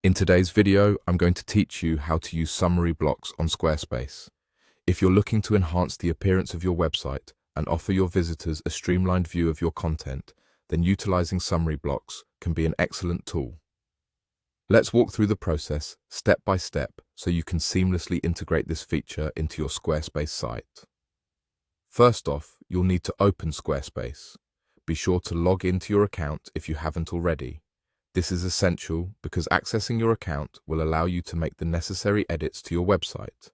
In today's video, I'm going to teach you how to use summary blocks on Squarespace. If you're looking to enhance the appearance of your website and offer your visitors a streamlined view of your content, then utilizing summary blocks can be an excellent tool. Let's walk through the process step by step so you can seamlessly integrate this feature into your Squarespace site. First off, you'll need to open Squarespace. Be sure to log into your account if you haven't already. This is essential because accessing your account will allow you to make the necessary edits to your website.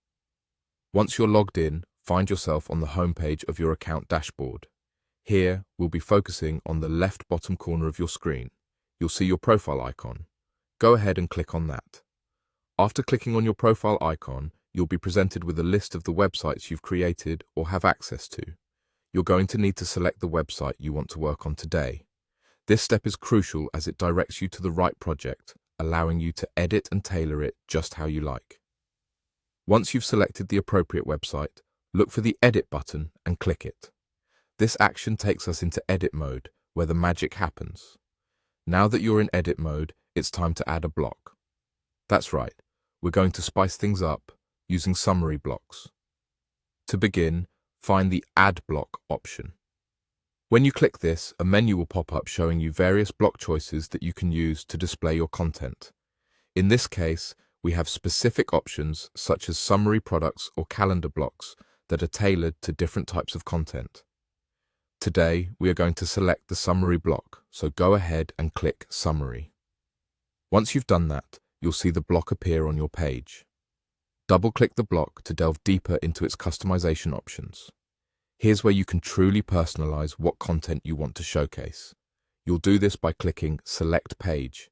Once you're logged in, find yourself on the homepage of your account dashboard. Here, we'll be focusing on the left bottom corner of your screen. You'll see your profile icon. Go ahead and click on that. After clicking on your profile icon, you'll be presented with a list of the websites you've created or have access to. You're going to need to select the website you want to work on today. This step is crucial as it directs you to the right project, allowing you to edit and tailor it just how you like. Once you've selected the appropriate website, look for the Edit button and click it. This action takes us into edit mode, where the magic happens. Now that you're in edit mode, it's time to add a block. That's right, we're going to spice things up using summary blocks. To begin, find the Add Block option. When you click this, a menu will pop up showing you various block choices that you can use to display your content. In this case, we have specific options such as summary products or calendar blocks that are tailored to different types of content. Today, we are going to select the summary block, so go ahead and click Summary. Once you've done that, you'll see the block appear on your page. Double-click the block to delve deeper into its customization options. Here's where you can truly personalize what content you want to showcase. You'll do this by clicking Select Page.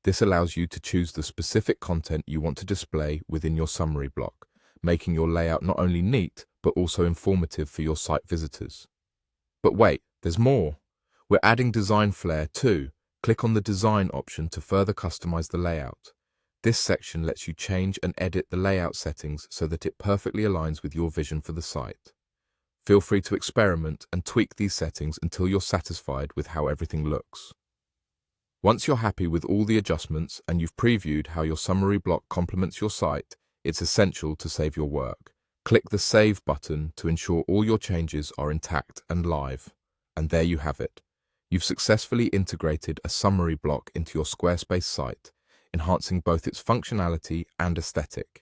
This allows you to choose the specific content you want to display within your summary block, making your layout not only neat, but also informative for your site visitors. But wait, there's more. We're adding design flair too. Click on the Design option to further customize the layout. This section lets you change and edit the layout settings so that it perfectly aligns with your vision for the site. Feel free to experiment and tweak these settings until you're satisfied with how everything looks. Once you're happy with all the adjustments and you've previewed how your summary block complements your site, it's essential to save your work. Click the Save button to ensure all your changes are intact and live. And there you have it. You've successfully integrated a summary block into your Squarespace site, enhancing both its functionality and aesthetic.